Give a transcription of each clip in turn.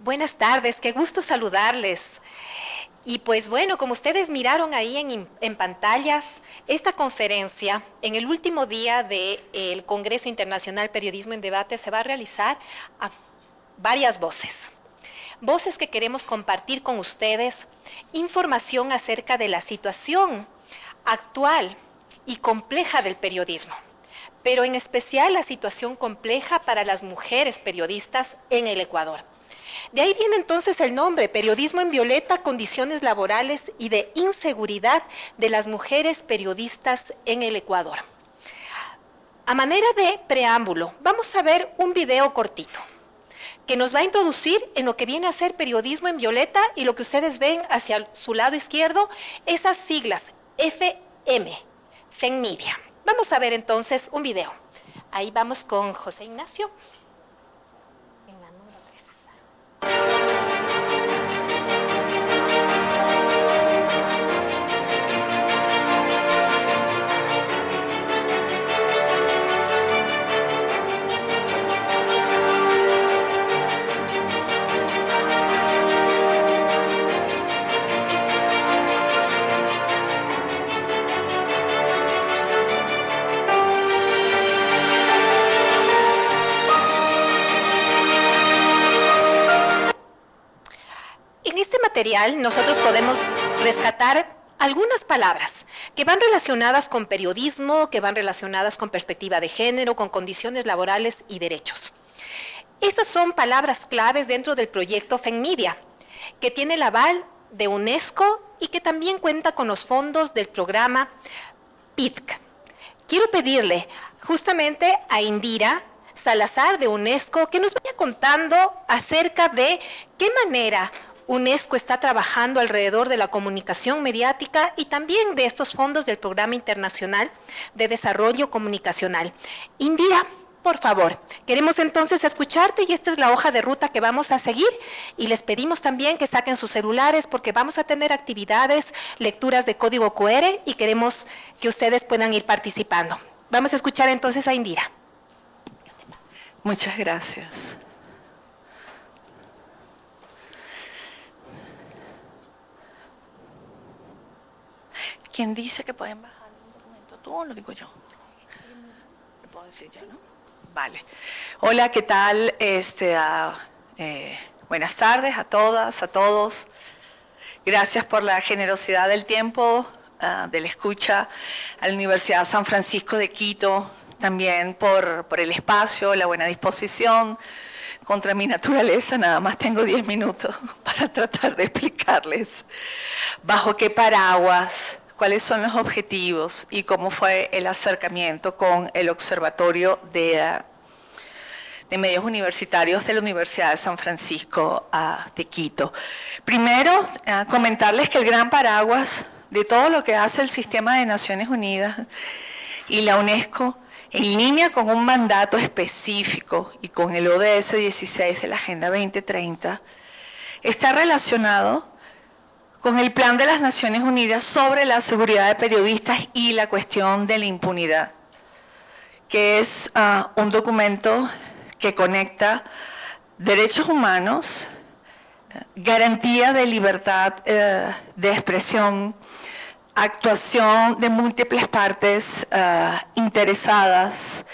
Buenas tardes, qué gusto saludarles. Y pues bueno, como ustedes miraron ahí en pantallas, esta conferencia en el último día del Congreso Internacional Periodismo en Debate se va a realizar a varias voces. Voces que queremos compartir con ustedes información acerca de la situación actual y compleja del periodismo, pero en especial la situación compleja para las mujeres periodistas en el Ecuador. De ahí viene entonces el nombre, Periodismo en Violeta, condiciones laborales y de inseguridad de las mujeres periodistas en el Ecuador. A manera de preámbulo, vamos a ver un video cortito que nos va a introducir en lo que viene a ser Periodismo en Violeta y lo que ustedes ven hacia su lado izquierdo, esas siglas, FM, FENMedia. Vamos a ver entonces un video. Ahí vamos con José Ignacio. En este material nosotros podemos rescatar algunas palabras que van relacionadas con periodismo, que van relacionadas con perspectiva de género, con condiciones laborales y derechos. Estas son palabras claves dentro del proyecto FENMedia, que tiene el aval de UNESCO y que también cuenta con los fondos del programa PIDC. Quiero pedirle justamente a Indira Salazar de UNESCO que nos vaya contando acerca de qué manera UNESCO está trabajando alrededor de la comunicación mediática y también de estos fondos del Programa Internacional de Desarrollo Comunicacional. Indira, por favor, queremos entonces escucharte y esta es la hoja de ruta que vamos a seguir y les pedimos también que saquen sus celulares porque vamos a tener actividades, lecturas de código QR y queremos que ustedes puedan ir participando. Vamos a escuchar entonces a Indira. Muchas gracias. ¿Quién dice que pueden bajar un documento? ¿Tú o lo digo yo? Lo puedo decir yo, ¿no? Vale. Hola, ¿qué tal? Buenas tardes a todas, a todos. Gracias por la generosidad del tiempo, de la escucha a la Universidad San Francisco de Quito, también por el espacio, la buena disposición. Contra mi naturaleza, nada más tengo 10 minutos para tratar de explicarles bajo qué paraguas, cuáles son los objetivos y cómo fue el acercamiento con el Observatorio de Medios Universitarios de la Universidad de San Francisco de Quito. Primero, comentarles que el gran paraguas de todo lo que hace el Sistema de Naciones Unidas y la UNESCO, en línea con un mandato específico y con el ODS 16 de la Agenda 2030, está relacionado con el Plan de las Naciones Unidas sobre la seguridad de periodistas y la cuestión de la impunidad, que es un documento que conecta derechos humanos, garantía de libertad de expresión, actuación de múltiples partes interesadas,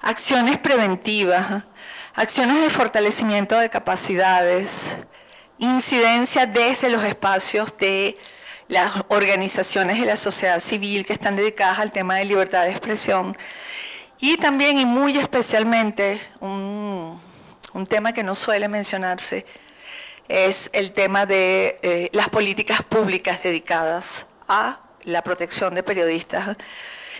acciones preventivas, acciones de fortalecimiento de capacidades, incidencia desde los espacios de las organizaciones de la sociedad civil que están dedicadas al tema de libertad de expresión y también y muy especialmente un tema que no suele mencionarse es el tema de las políticas públicas dedicadas a la protección de periodistas,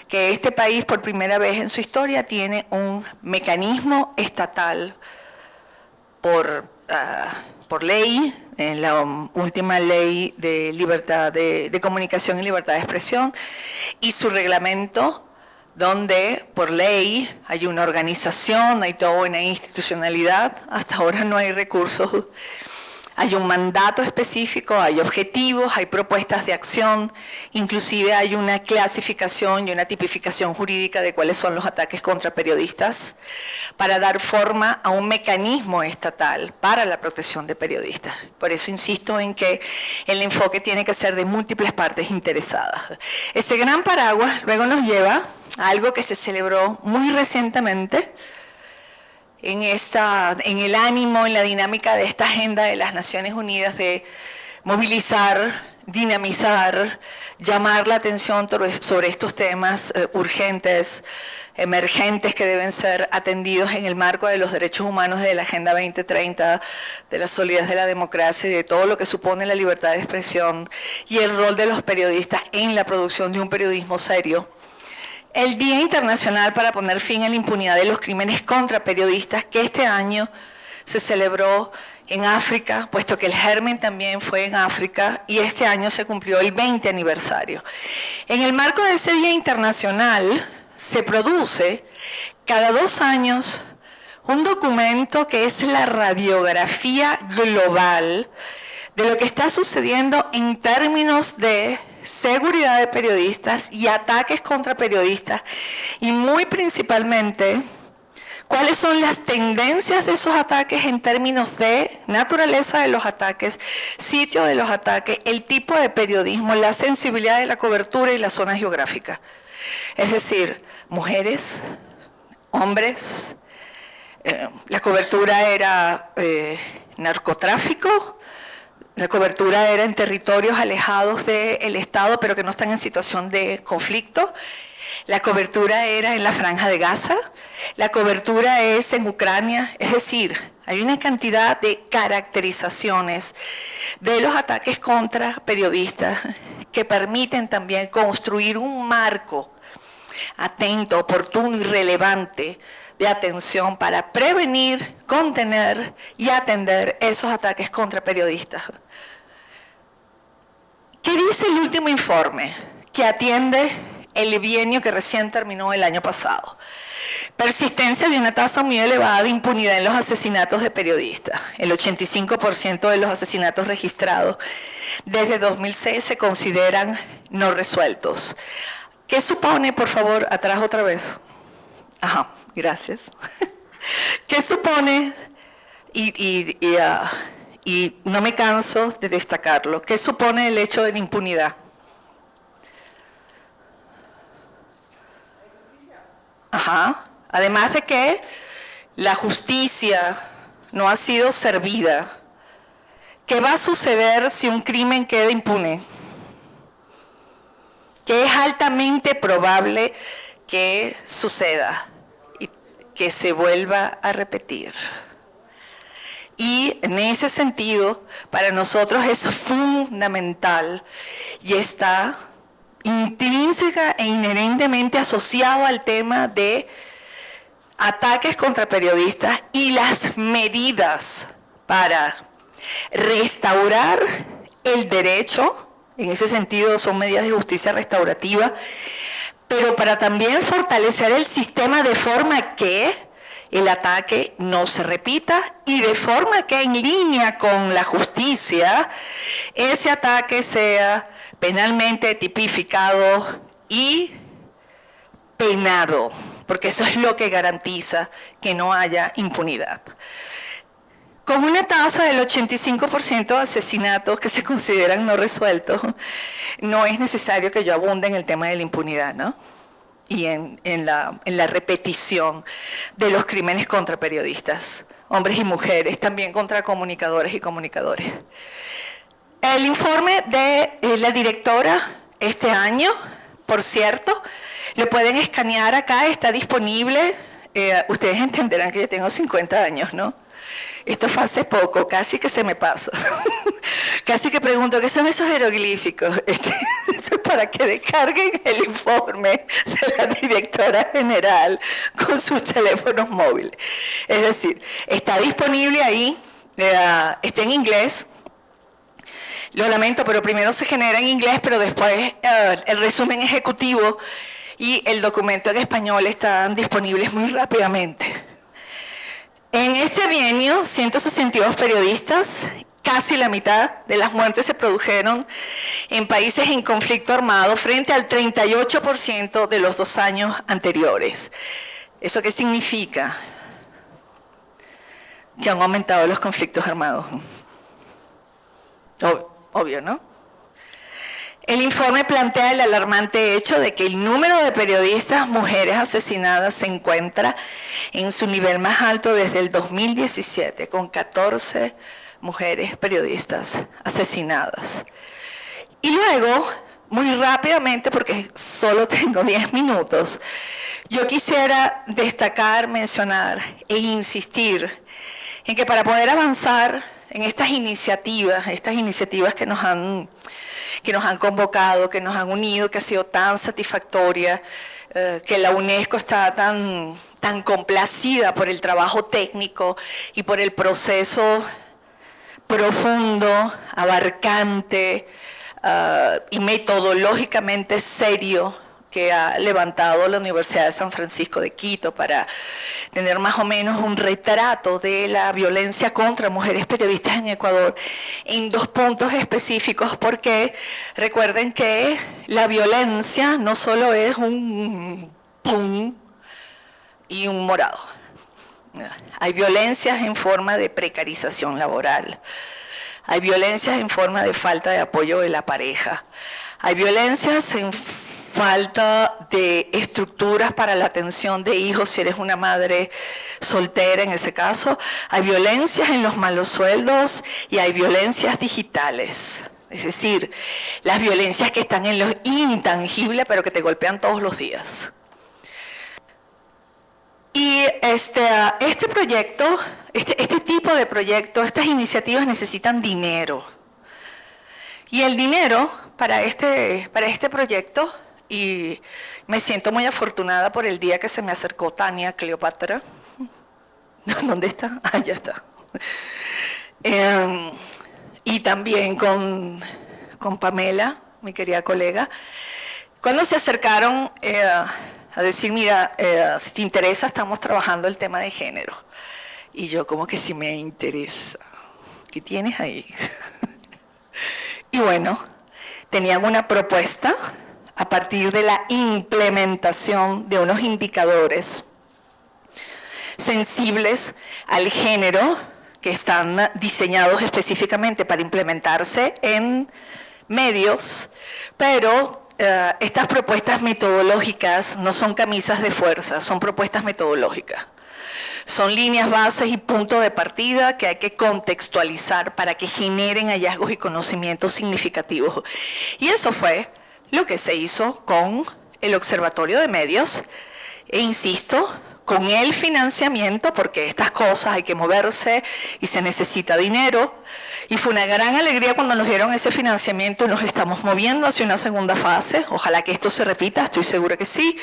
que este país por primera vez en su historia tiene un mecanismo estatal por ley, en la última ley de libertad de comunicación y libertad de expresión, y su reglamento, donde por ley hay una organización, hay toda una institucionalidad, hasta ahora no hay recursos Hay un mandato específico, hay objetivos, hay propuestas de acción, inclusive hay una clasificación y una tipificación jurídica de cuáles son los ataques contra periodistas para dar forma a un mecanismo estatal para la protección de periodistas. Por eso insisto en que el enfoque tiene que ser de múltiples partes interesadas. Ese gran paraguas luego nos lleva a algo que se celebró muy recientemente, en el ánimo, en la dinámica de esta agenda de las Naciones Unidas de movilizar, dinamizar, llamar la atención sobre estos temas urgentes, emergentes que deben ser atendidos en el marco de los derechos humanos de la Agenda 2030, de la solidez de la democracia y de todo lo que supone la libertad de expresión y el rol de los periodistas en la producción de un periodismo serio. El Día Internacional para poner fin a la impunidad de los crímenes contra periodistas, que este año se celebró en África, puesto que el germen también fue en África, y este año se cumplió el 20 aniversario. En el marco de ese Día Internacional se produce cada 2 años un documento que es la radiografía global de lo que está sucediendo en términos de seguridad de periodistas y ataques contra periodistas, y muy principalmente cuáles son las tendencias de esos ataques en términos de naturaleza de los ataques, sitio de los ataques, el tipo de periodismo, la sensibilidad de la cobertura y la zona geográfica. Es decir, mujeres, hombres, la cobertura era narcotráfico. La cobertura era en territorios alejados del Estado, pero que no están en situación de conflicto. La cobertura era en la Franja de Gaza. La cobertura es en Ucrania. Es decir, hay una cantidad de caracterizaciones de los ataques contra periodistas que permiten también construir un marco atento, oportuno y relevante de atención para prevenir, contener y atender esos ataques contra periodistas. ¿Qué dice el último informe que atiende el bienio que recién terminó el año pasado? Persistencia de una tasa muy elevada de impunidad en los asesinatos de periodistas. El 85% de los asesinatos registrados desde 2006 se consideran no resueltos. ¿Qué supone, por favor, atrás otra vez? Ajá, gracias. ¿Qué supone, y no me canso de destacarlo, qué supone el hecho de la impunidad? Ajá. Además de que la justicia no ha sido servida, ¿qué va a suceder si un crimen queda impune? Que es altamente probable que suceda y que se vuelva a repetir. Y en ese sentido, para nosotros es fundamental y está intrínseca e inherentemente asociado al tema de ataques contra periodistas y las medidas para restaurar el derecho. En ese sentido son medidas de justicia restaurativa, pero para también fortalecer el sistema de forma que el ataque no se repita y de forma que en línea con la justicia ese ataque sea penalmente tipificado y penado, porque eso es lo que garantiza que no haya impunidad. Con una tasa del 85% de asesinatos que se consideran no resueltos, no es necesario que yo abunde en el tema de la impunidad, ¿no? Y en la repetición de los crímenes contra periodistas, hombres y mujeres, también contra comunicadores y comunicadores. El informe de la directora este año, por cierto, lo pueden escanear acá, está disponible. Ustedes entenderán que yo tengo 50 años, ¿no? Esto fue hace poco, casi que se me pasa. Casi que pregunto, ¿qué son esos jeroglíficos? Esto es para que descarguen el informe de la directora general con sus teléfonos móviles. Es decir, está disponible ahí, está en inglés. Lo lamento, pero primero se genera en inglés, pero después el resumen ejecutivo y el documento en español están disponibles muy rápidamente. En ese bienio, 162 periodistas casi la mitad de las muertes se produjeron en países en conflicto armado frente al 38% de los 2 años anteriores. ¿Eso qué significa? Que han aumentado los conflictos armados. Obvio, ¿no? El informe plantea el alarmante hecho de que el número de periodistas mujeres asesinadas se encuentra en su nivel más alto desde el 2017, con 14 mujeres periodistas asesinadas. Y luego, muy rápidamente, porque solo tengo 10 minutos, yo quisiera destacar, mencionar e insistir en que para poder avanzar en estas iniciativas que nos han convocado, que nos han unido, que ha sido tan satisfactoria, que la UNESCO está tan complacida por el trabajo técnico y por el proceso profundo, abarcante y metodológicamente serio que ha levantado la Universidad de San Francisco de Quito para tener más o menos un retrato de la violencia contra mujeres periodistas en Ecuador en 2 puntos específicos, porque recuerden que la violencia no solo es un pum y un morado. Hay violencias en forma de precarización laboral, hay violencias en forma de falta de apoyo de la pareja, hay violencias en falta de estructuras para la atención de hijos si eres una madre soltera en ese caso, hay violencias en los malos sueldos y hay violencias digitales. Es decir, las violencias que están en lo intangible pero que te golpean todos los días. Y este proyecto, este tipo de proyectos, estas iniciativas necesitan dinero. Y el dinero para este proyecto, y me siento muy afortunada por el día que se me acercó Tania Cleopatra. ¿Dónde está? Ah, ya está. Y también con Pamela, mi querida colega, cuando se acercaron a decir, mira, si te interesa, estamos trabajando el tema de género. Y yo, como que sí me interesa. ¿Qué tienes ahí? Y bueno, tenían una propuesta a partir de la implementación de unos indicadores sensibles al género que están diseñados específicamente para implementarse en medios, pero estas propuestas metodológicas no son camisas de fuerza, son propuestas metodológicas. Son líneas bases y puntos de partida que hay que contextualizar para que generen hallazgos y conocimientos significativos. Y eso fue lo que se hizo con el Observatorio de Medios, e insisto, con el financiamiento, porque estas cosas hay que moverse y se necesita dinero, y fue una gran alegría cuando nos dieron ese financiamiento y nos estamos moviendo hacia una segunda fase. Ojalá que esto se repita, estoy segura que sí.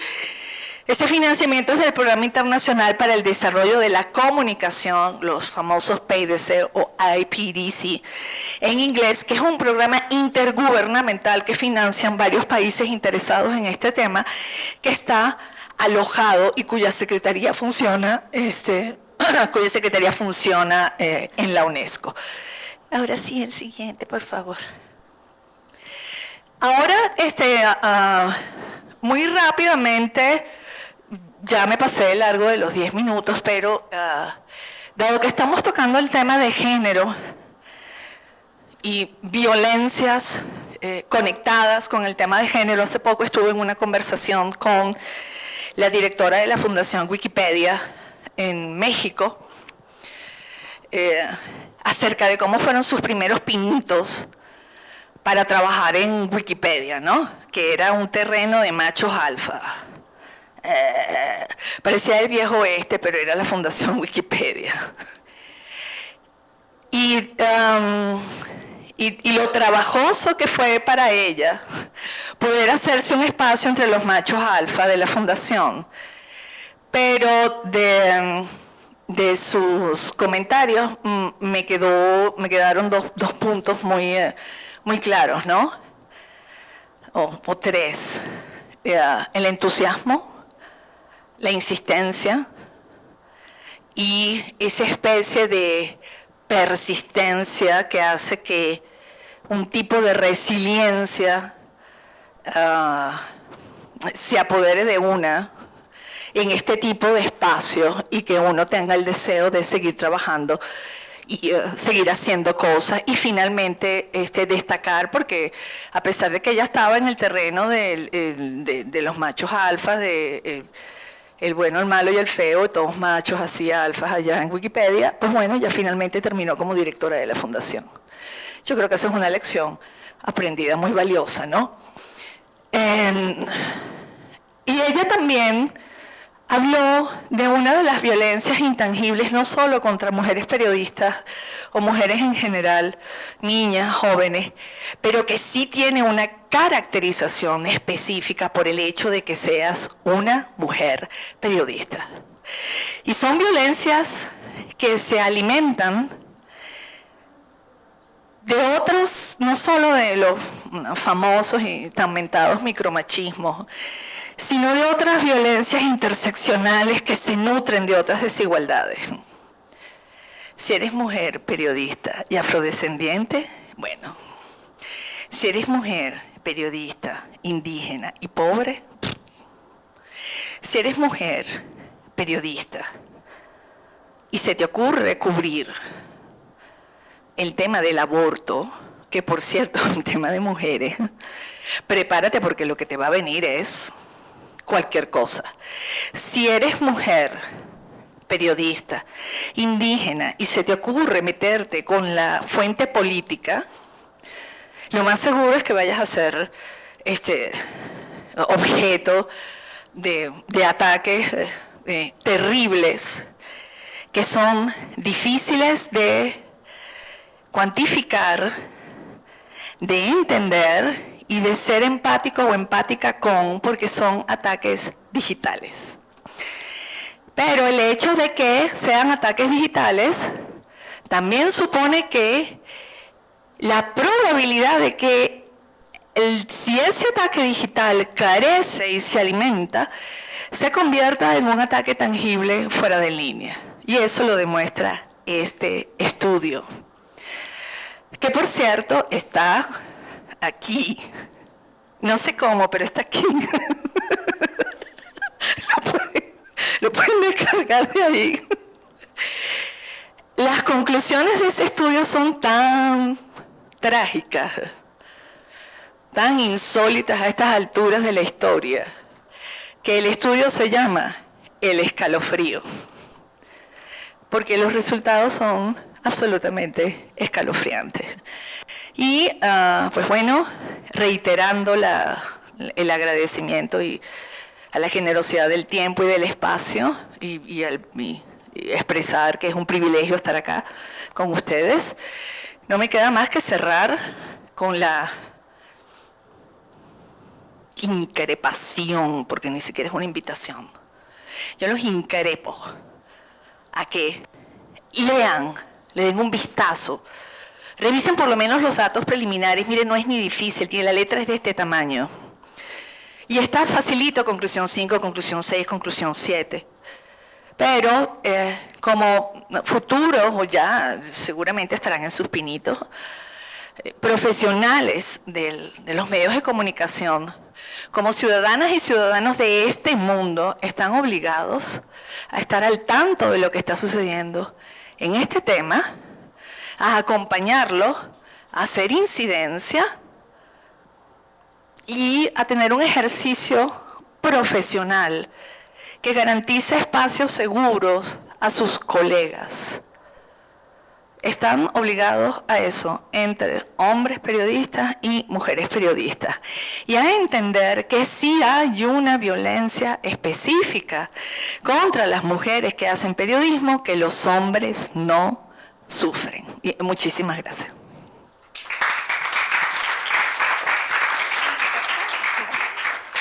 Ese financiamiento es del Programa Internacional para el Desarrollo de la Comunicación, los famosos PDC o IPDC en inglés, que es un programa intergubernamental que financian varios países interesados en este tema, que está alojado y cuya secretaría funciona, en la UNESCO. Ahora sí, el siguiente, por favor. Ahora, muy rápidamente, ya me pasé de largo de los 10 minutos, pero dado que estamos tocando el tema de género y violencias conectadas con el tema de género, hace poco estuve en una conversación con la directora de la Fundación Wikipedia en México, acerca de cómo fueron sus primeros pinitos para trabajar en Wikipedia, ¿no? Que era un terreno de machos alfa. Parecía el viejo oeste, pero era la Fundación Wikipedia. Y lo trabajoso que fue para ella poder hacerse un espacio entre los machos alfa de la fundación. Pero de sus comentarios me quedaron dos puntos muy claros, ¿no? O 3. El entusiasmo, la insistencia y esa especie de persistencia que hace que un tipo de resiliencia se apodere de una en este tipo de espacios y que uno tenga el deseo de seguir trabajando y seguir haciendo cosas y finalmente destacar, porque a pesar de que ella estaba en el terreno de los machos alfas, el bueno, el malo y el feo, todos machos así alfas allá en Wikipedia, pues bueno, ya finalmente terminó como directora de la fundación. Yo creo que eso es una lección aprendida muy valiosa, ¿no? Y ella también habló de una de las violencias intangibles, no solo contra mujeres periodistas o mujeres en general, niñas, jóvenes, pero que sí tiene una caracterización específica por el hecho de que seas una mujer periodista. Y son violencias que se alimentan de otros, no solo de los famosos y tan mentados micromachismos, sino de otras violencias interseccionales que se nutren de otras desigualdades. Si eres mujer periodista y afrodescendiente, bueno. Si eres mujer periodista indígena y pobre, si eres mujer periodista y se te ocurre cubrir el tema del aborto, que por cierto es un tema de mujeres, prepárate porque lo que te va a venir es cualquier cosa. Si eres mujer, periodista, indígena, y se te ocurre meterte con la fuente política, lo más seguro es que vayas a ser objeto de ataques terribles, que son difíciles de cuantificar, de entender y de ser empático o empática con, porque son ataques digitales. Pero el hecho de que sean ataques digitales también supone que la probabilidad de que si ese ataque digital carece y se alimenta, se convierta en un ataque tangible fuera de línea. Y eso lo demuestra este estudio, que por cierto está aquí, no sé cómo, pero está aquí. Lo pueden descargar de ahí. Las conclusiones de ese estudio son tan trágicas, tan insólitas a estas alturas de la historia, que el estudio se llama El escalofrío, porque los resultados son absolutamente escalofriantes. Y, pues bueno, reiterando el agradecimiento a la generosidad del tiempo y del espacio, y expresar que es un privilegio estar acá con ustedes, no me queda más que cerrar con la increpación, porque ni siquiera es una invitación. Yo los increpo a que lean, le den un vistazo, revisen por lo menos los datos preliminares. Miren, no es ni difícil, la letra es de este tamaño. Y está facilito, conclusión 5, conclusión 6, conclusión 7. Pero como futuros, o ya seguramente estarán en sus pinitos, profesionales de los medios de comunicación, como ciudadanas y ciudadanos de este mundo, están obligados a estar al tanto de lo que está sucediendo en este tema, a acompañarlo, a hacer incidencia y a tener un ejercicio profesional que garantice espacios seguros a sus colegas. Están obligados a eso, entre hombres periodistas y mujeres periodistas. Y a entender que sí hay una violencia específica contra las mujeres que hacen periodismo que los hombres no sufren. Y muchísimas gracias.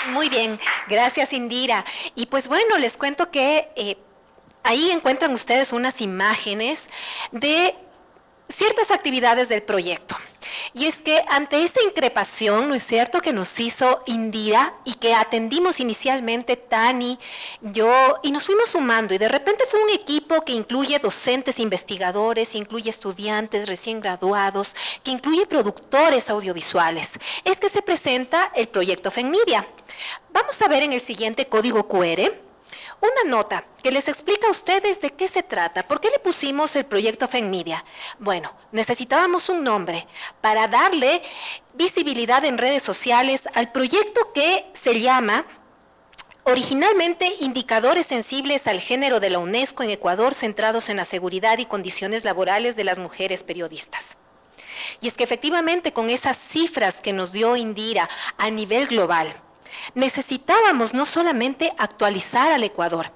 Muy bien, gracias Indira. Y pues bueno, les cuento que ahí encuentran ustedes unas imágenes de ciertas actividades del proyecto. Y es que ante esa increpación, ¿no es cierto?, que nos hizo Indira y que atendimos inicialmente Tani, yo, y nos fuimos sumando, y de repente fue un equipo que incluye docentes, investigadores, incluye estudiantes recién graduados, que incluye productores audiovisuales. Es que se presenta el proyecto FENMedia. Vamos a ver en el siguiente código QR una nota que les explica a ustedes de qué se trata. ¿Por qué le pusimos el proyecto FENMedia? Bueno, necesitábamos un nombre para darle visibilidad en redes sociales al proyecto que se llama originalmente Indicadores Sensibles al Género de la UNESCO en Ecuador, centrados en la seguridad y condiciones laborales de las mujeres periodistas. Y es que efectivamente con esas cifras que nos dio Indira a nivel global, necesitábamos no solamente actualizar al Ecuador,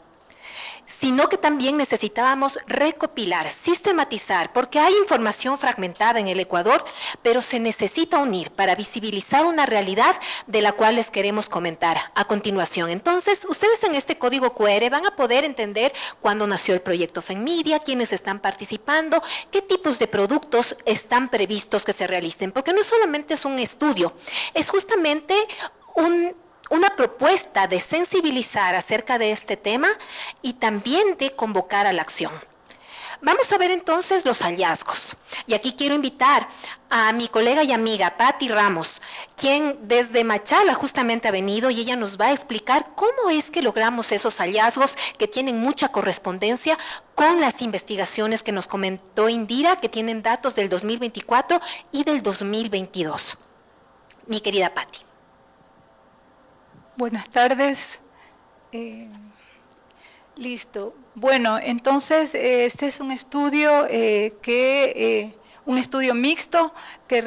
sino que también necesitábamos recopilar, sistematizar, porque hay información fragmentada en el Ecuador, pero se necesita unir para visibilizar una realidad de la cual les queremos comentar a continuación. Entonces, ustedes en este código QR van a poder entender cuándo nació el proyecto FENMedia, quiénes están participando, qué tipos de productos están previstos que se realicen, porque no solamente es un estudio, es justamente una propuesta de sensibilizar acerca de este tema y también de convocar a la acción. Vamos a ver entonces los hallazgos. Y aquí quiero invitar a mi colega y amiga Patti Ramos, quien desde Machala justamente ha venido y ella nos va a explicar cómo es que logramos esos hallazgos que tienen mucha correspondencia con las investigaciones que nos comentó Indira, que tienen datos del 2024 y del 2022. Mi querida Patti. Buenas tardes. Listo. Bueno, entonces este es un estudio un estudio mixto que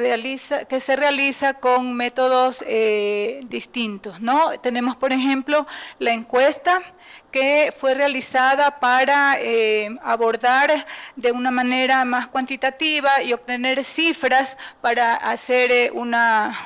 se realiza con métodos distintos, ¿no? Tenemos, por ejemplo, la encuesta que fue realizada para abordar de una manera más cuantitativa y obtener cifras para hacer una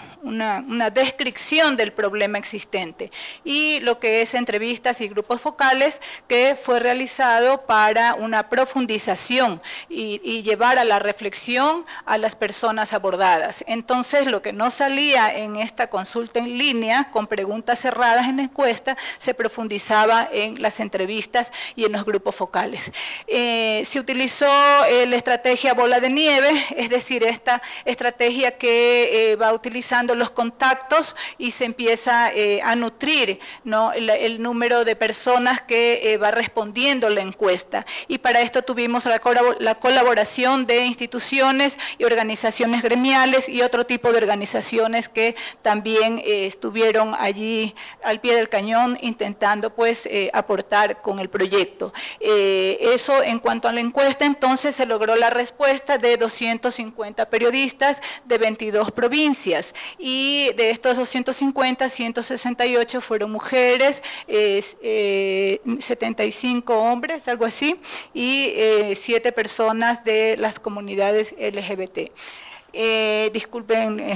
descripción del problema existente. Y lo que es entrevistas y grupos focales, que fue realizado para una profundización y llevar a la reflexión a las personas abordadas. Entonces, lo que no salía en esta consulta en línea, con preguntas cerradas en la encuesta, se profundizaba en las entrevistas y en los grupos focales. Se utilizó la estrategia bola de nieve, es decir, esta estrategia que va utilizando los contactos y se empieza a nutrir, ¿no?, el número de personas que va respondiendo la encuesta. Y para esto tuvimos la colaboración de instituciones y organizaciones gremiales y otro tipo de organizaciones que también estuvieron allí al pie del cañón intentando pues aportar con el proyecto. Eso en cuanto a la encuesta, entonces se logró la respuesta de 250 periodistas de 22 provincias y de estos 250, 168 fueron mujeres, 75 hombres, algo así, y 7 personas de las comunidades LGBT. Disculpen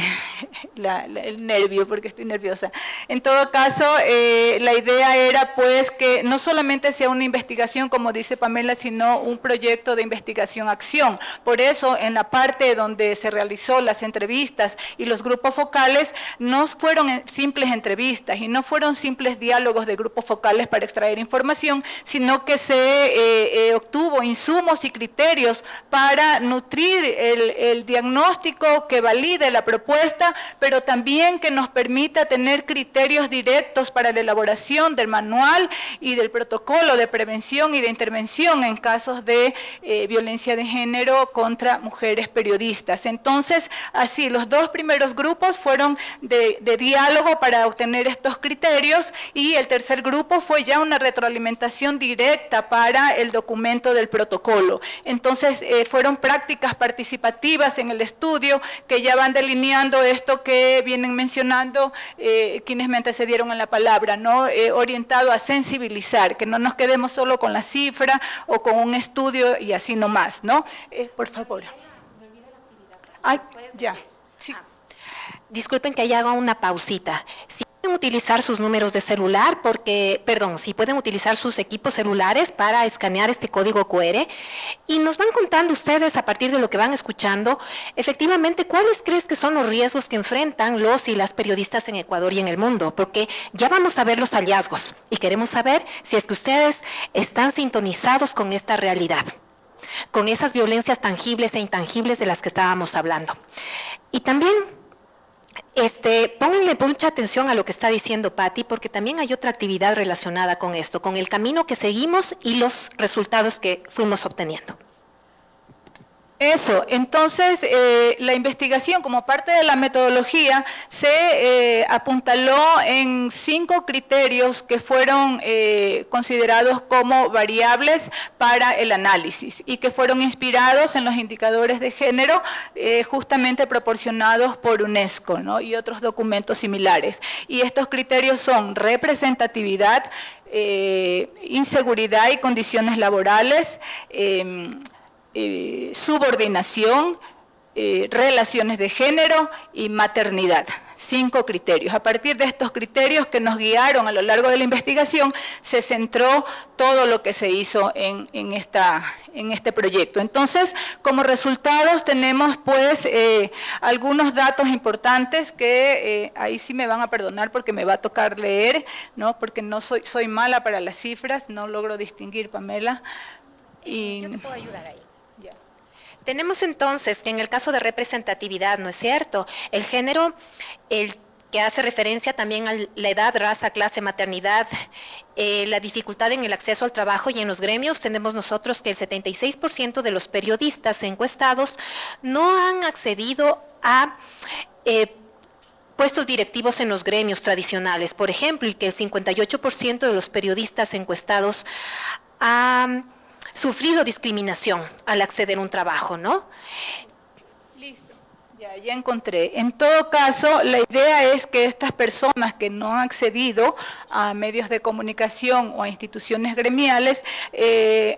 el nervio porque estoy nerviosa. En todo caso, la idea era pues que no solamente sea una investigación, como dice Pamela, sino un proyecto de investigación-acción. Por eso, en la parte donde se realizó las entrevistas y los grupos focales, no fueron simples entrevistas y no fueron simples diálogos de grupos focales para extraer información, sino que se obtuvo insumos y criterios para nutrir el diagnóstico que valide la propuesta, pero también que nos permita tener criterios directos para la elaboración del manual y del protocolo de prevención y de intervención en casos de violencia de género contra mujeres periodistas. Entonces, así, los 2 primeros grupos fueron de diálogo para obtener estos criterios y el tercer grupo fue ya una retroalimentación directa para el documento del protocolo. Entonces, fueron prácticas participativas en el estudio que ya van delineando esto que vienen mencionando quienes me antecedieron en la palabra, ¿no? Orientado a sensibilizar, que no nos quedemos solo con la cifra o con un estudio y así nomás, ¿no? Por favor. Ay, ya. Sí. Disculpen que ahí haga una pausita. Si tienen utilizar sus números de celular, si pueden utilizar sus equipos celulares para escanear este código QR y nos van contando ustedes a partir de lo que van escuchando, efectivamente, ¿cuáles crees que son los riesgos que enfrentan los y las periodistas en Ecuador y en el mundo? Porque ya vamos a ver los hallazgos y queremos saber si es que ustedes están sintonizados con esta realidad, con esas violencias tangibles e intangibles de las que estábamos hablando. Y también pónganle mucha atención a lo que está diciendo Patti, porque también hay otra actividad relacionada con esto, con el camino que seguimos y los resultados que fuimos obteniendo. Eso, entonces la investigación como parte de la metodología se apuntaló en 5 criterios que fueron considerados como variables para el análisis y que fueron inspirados en los indicadores de género justamente proporcionados por UNESCO, ¿no? Y otros documentos similares. Y estos criterios son representatividad, inseguridad y condiciones laborales, subordinación, relaciones de género y maternidad. 5 criterios. A partir de estos criterios que nos guiaron a lo largo de la investigación, se centró todo lo que se hizo en este proyecto. Entonces, como resultados tenemos pues algunos datos importantes que ahí sí me van a perdonar porque me va a tocar leer, ¿no? Porque no soy mala para las cifras, no logro distinguir, Pamela. Yo te puedo ayudar ahí. Tenemos entonces que en el caso de representatividad, ¿no es cierto? El género, el que hace referencia también a la edad, raza, clase, maternidad, la dificultad en el acceso al trabajo y en los gremios, tenemos nosotros que el 76% de los periodistas encuestados no han accedido a puestos directivos en los gremios tradicionales, por ejemplo, y que el 58% de los periodistas encuestados han sufrido discriminación al acceder a un trabajo, ¿no? Listo, ya encontré. En todo caso, la idea es que estas personas que no han accedido a medios de comunicación o a instituciones gremiales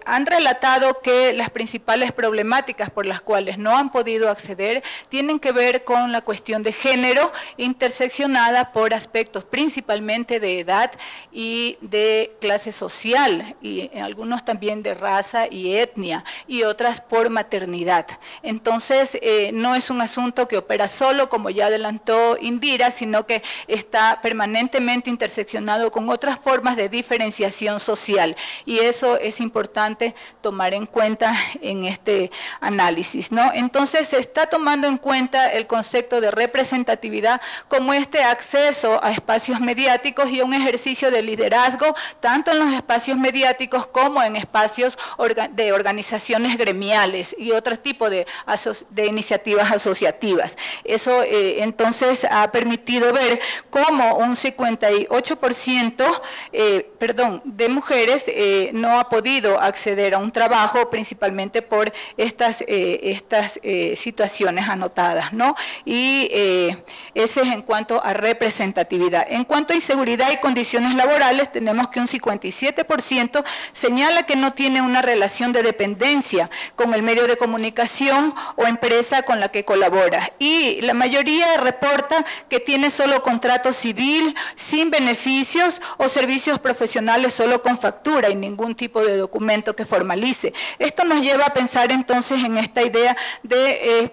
han relatado que las principales problemáticas por las cuales no han podido acceder tienen que ver con la cuestión de género interseccionada por aspectos principalmente de edad y de clase social y algunos también de raza y etnia y otras por maternidad. Entonces, no es un asunto que opera solo, como ya adelantó Indira, sino que está permanentemente interseccionado con otras formas de diferenciación social y eso es importante tomar en cuenta en este análisis, ¿no? Entonces se está tomando en cuenta el concepto de representatividad como este acceso a espacios mediáticos y a un ejercicio de liderazgo tanto en los espacios mediáticos como en espacios de organizaciones gremiales y otro tipo de iniciativas asociativas. Eso entonces ha permitido ver cómo un 58% de mujeres no ha podido acceder a un trabajo principalmente por estas situaciones anotadas, ¿no? Y ese es en cuanto a representatividad. En cuanto a inseguridad y condiciones laborales, tenemos que un 57% señala que no tiene una relación de dependencia con el medio de comunicación o empresa con la que colabora. Y la mayoría reporta que tiene solo contrato civil, sin beneficios o servicios profesionales solo con factura y ningún tipo de documento que formalice. Esto nos lleva a pensar entonces en esta idea de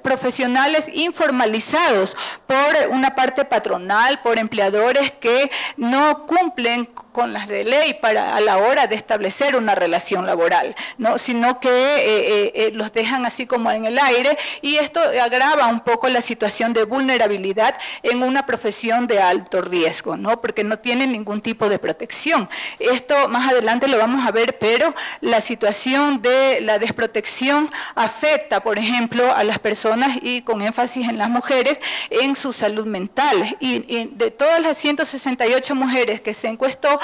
profesionales informalizados por una parte patronal, por empleadores que no cumplen con las de ley a la hora de establecer una relación laboral, ¿no? Sino que los dejan así como en el aire y esto agrava un poco la situación de vulnerabilidad en una profesión de alto riesgo, ¿no? Porque no tienen ningún tipo de protección. Esto más adelante lo vamos a ver, pero la situación de la desprotección afecta, por ejemplo, a las personas y con énfasis en las mujeres en su salud mental. Y de todas las 168 mujeres que se encuestó,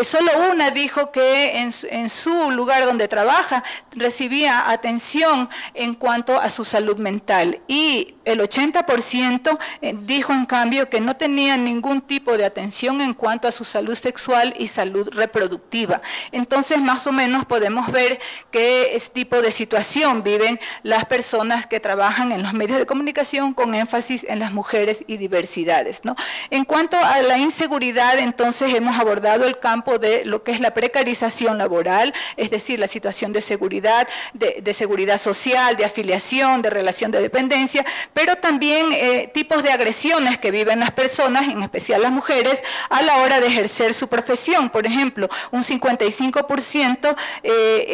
Solo una dijo que en su lugar donde trabaja recibía atención en cuanto a su salud mental, y el 80% dijo en cambio que no tenía ningún tipo de atención en cuanto a su salud sexual y salud reproductiva. Entonces, más o menos podemos ver qué tipo de situación viven las personas que trabajan en los medios de comunicación, con énfasis en las mujeres y diversidades, ¿no? En cuanto a la inseguridad, entonces hemos abordado el campo de lo que es la precarización laboral, es decir, la situación de seguridad, de seguridad social, de afiliación, de relación de dependencia, pero también tipos de agresiones que viven las personas, en especial las mujeres, a la hora de ejercer su profesión. Por ejemplo, un 55%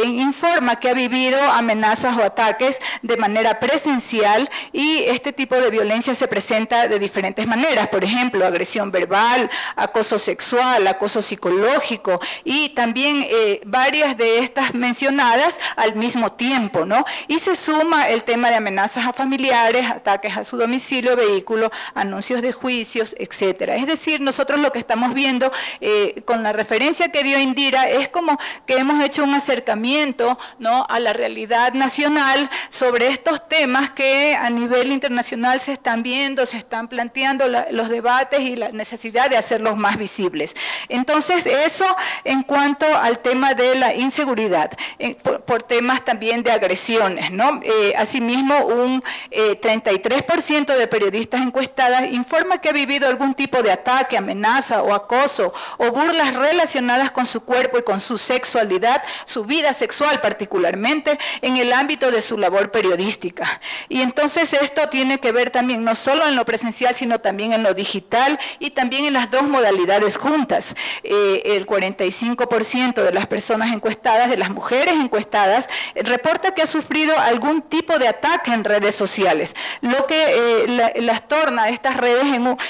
informa que ha vivido amenazas o ataques de manera presencial, y este tipo de violencia se presenta de diferentes maneras. Por ejemplo, agresión verbal, acoso sexual, acoso psicológico, y también varias de estas mencionadas al mismo tiempo, ¿no? Y se suma el tema de amenazas a familiares, ataques a su domicilio, vehículo, anuncios de juicios, etcétera. Es decir, nosotros lo que estamos viendo con la referencia que dio Indira es como que hemos hecho un acercamiento, ¿no?, a la realidad nacional sobre estos temas que a nivel internacional se están viendo, se están planteando los debates y la necesidad de hacerlos más visibles. Entonces, eso en cuanto al tema de la inseguridad, por temas también de agresiones, ¿no? Asimismo, un 33% de periodistas encuestadas informa que ha vivido algún tipo de ataque, amenaza o acoso o burlas relacionadas con su cuerpo y con su sexualidad, su vida sexual particularmente, en el ámbito de su labor periodística. Y entonces esto tiene que ver también no solo en lo presencial, sino también en lo digital y también en las dos modalidades juntas. El 45% de las personas encuestadas, de las mujeres encuestadas, reporta que ha sufrido algún tipo de ataque en redes sociales, lo que las torna estas redes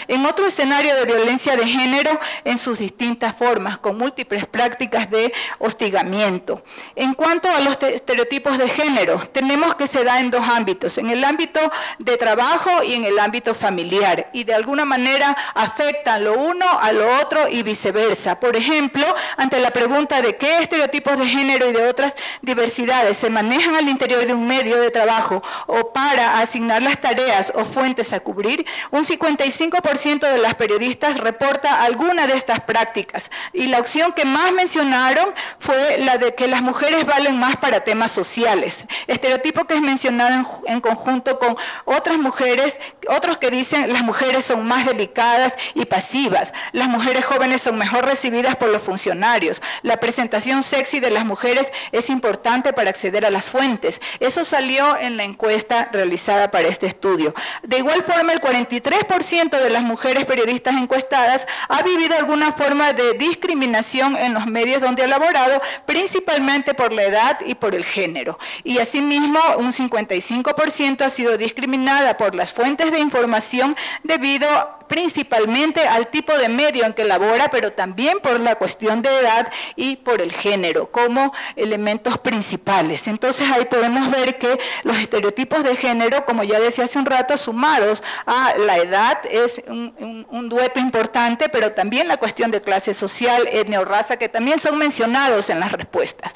en otro escenario de violencia de género en sus distintas formas, con múltiples prácticas de hostigamiento. En cuanto a los estereotipos de género, tenemos que se da en dos ámbitos, en el ámbito de trabajo y en el ámbito familiar, y de alguna manera afectan lo uno a lo otro y viceversa. Por ejemplo, ante la pregunta de qué estereotipos de género y de otras diversidades se manejan al interior de un medio de trabajo o para asignar las tareas o fuentes a cubrir, un 55% de las periodistas reporta alguna de estas prácticas, y la opción que más mencionaron fue la de que las mujeres valen más para temas sociales, estereotipo que es mencionado en conjunto con otras mujeres, otros que dicen las mujeres son más delicadas y pasivas, las mujeres jóvenes son mejor recibidas por los funcionarios, la presentación sexy de las mujeres es importante para acceder a las fuentes. Eso salió en la encuesta realizada para este estudio. De igual forma, el 43% de las mujeres periodistas encuestadas ha vivido alguna forma de discriminación en los medios donde ha laborado, principalmente por la edad y por el género. Y asimismo, un 55% ha sido discriminada por las fuentes de información debido principalmente al tipo de medio en que labora, pero también por la cuestión de edad y por el género como elementos principales. Entonces ahí podemos ver que los estereotipos de género, como ya decía hace un rato, sumados a la edad, es un dueto importante, pero también la cuestión de clase social, etnia o raza, que también son mencionados en las respuestas.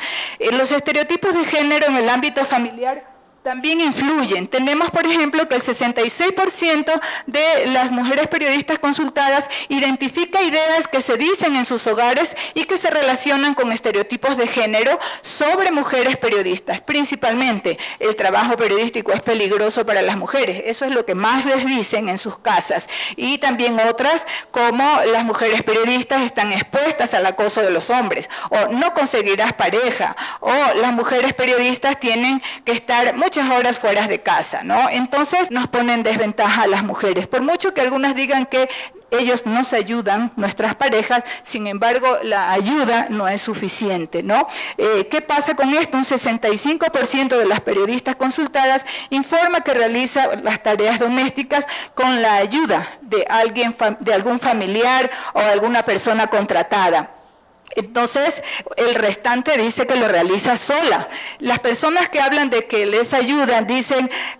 Los estereotipos de género en el ámbito familiar también influyen. Tenemos, por ejemplo, que el 66% de las mujeres periodistas consultadas identifica ideas que se dicen en sus hogares y que se relacionan con estereotipos de género sobre mujeres periodistas. Principalmente, el trabajo periodístico es peligroso para las mujeres. Eso es lo que más les dicen en sus casas. Y también otras, como las mujeres periodistas están expuestas al acoso de los hombres, o no conseguirás pareja, o las mujeres periodistas tienen que estar muchas horas fuera de casa, ¿no? Entonces nos ponen en desventaja a las mujeres. Por mucho que algunas digan que ellos nos ayudan, nuestras parejas, sin embargo, la ayuda no es suficiente, ¿no? ¿Qué pasa con esto? Un 65% de las periodistas consultadas informa que realiza las tareas domésticas con la ayuda de alguien, de algún familiar o alguna persona contratada. Entonces, el restante dice que lo realiza sola. Las personas que hablan de que les ayudan,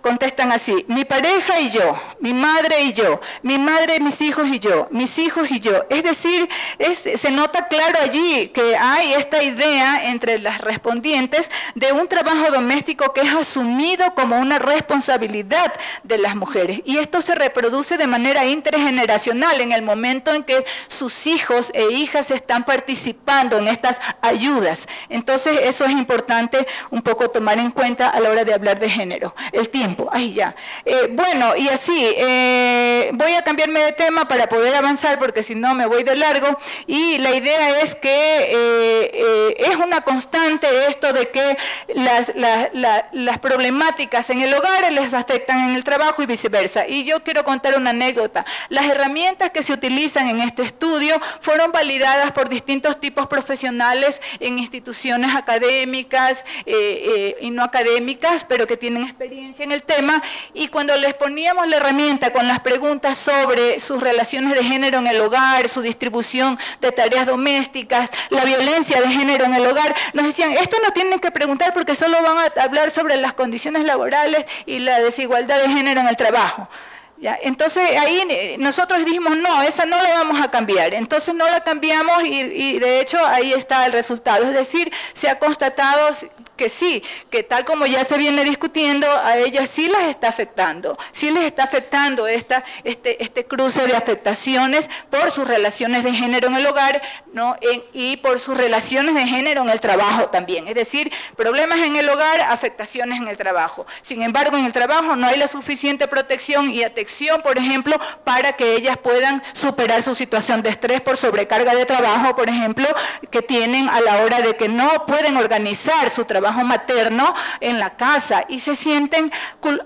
contestan así: mi pareja y yo, mi madre y yo, mi madre, mis hijos y yo, mis hijos y yo. Es decir, se nota claro allí que hay esta idea entre las respondientes de un trabajo doméstico que es asumido como una responsabilidad de las mujeres. Y esto se reproduce de manera intergeneracional en el momento en que sus hijos e hijas están participando en estas ayudas. Entonces, eso es importante un poco tomar en cuenta a la hora de hablar de género. El tiempo, ahí ya. Bueno, y así, voy a cambiarme de tema para poder avanzar porque si no me voy de largo. Y la idea es que es una constante esto de que las problemáticas en el hogar les afectan en el trabajo y viceversa. Y yo quiero contar una anécdota. Las herramientas que se utilizan en este estudio fueron validadas por distintos tipos profesionales en instituciones académicas y no académicas, pero que tienen experiencia en el tema. Y cuando les poníamos la herramienta con las preguntas sobre sus relaciones de género en el hogar, su distribución de tareas domésticas, la violencia de género en el hogar, nos decían, esto no tienen que preguntar porque solo van a hablar sobre las condiciones laborales y la desigualdad de género en el trabajo. ¿Ya? Entonces ahí nosotros dijimos, no, esa no la vamos a cambiar. Entonces no la cambiamos y de hecho ahí está el resultado. Es decir, se ha constatado que sí, que tal como ya se viene discutiendo, a ellas sí les está afectando este cruce de afectaciones por sus relaciones de género en el hogar, ¿no? Y por sus relaciones de género en el trabajo también. Es decir, problemas en el hogar, afectaciones en el trabajo. Sin embargo, en el trabajo no hay la suficiente protección y atención, por ejemplo, para que ellas puedan superar su situación de estrés por sobrecarga de trabajo, por ejemplo, que tienen a la hora de que no pueden organizar su trabajo materno en la casa y se sienten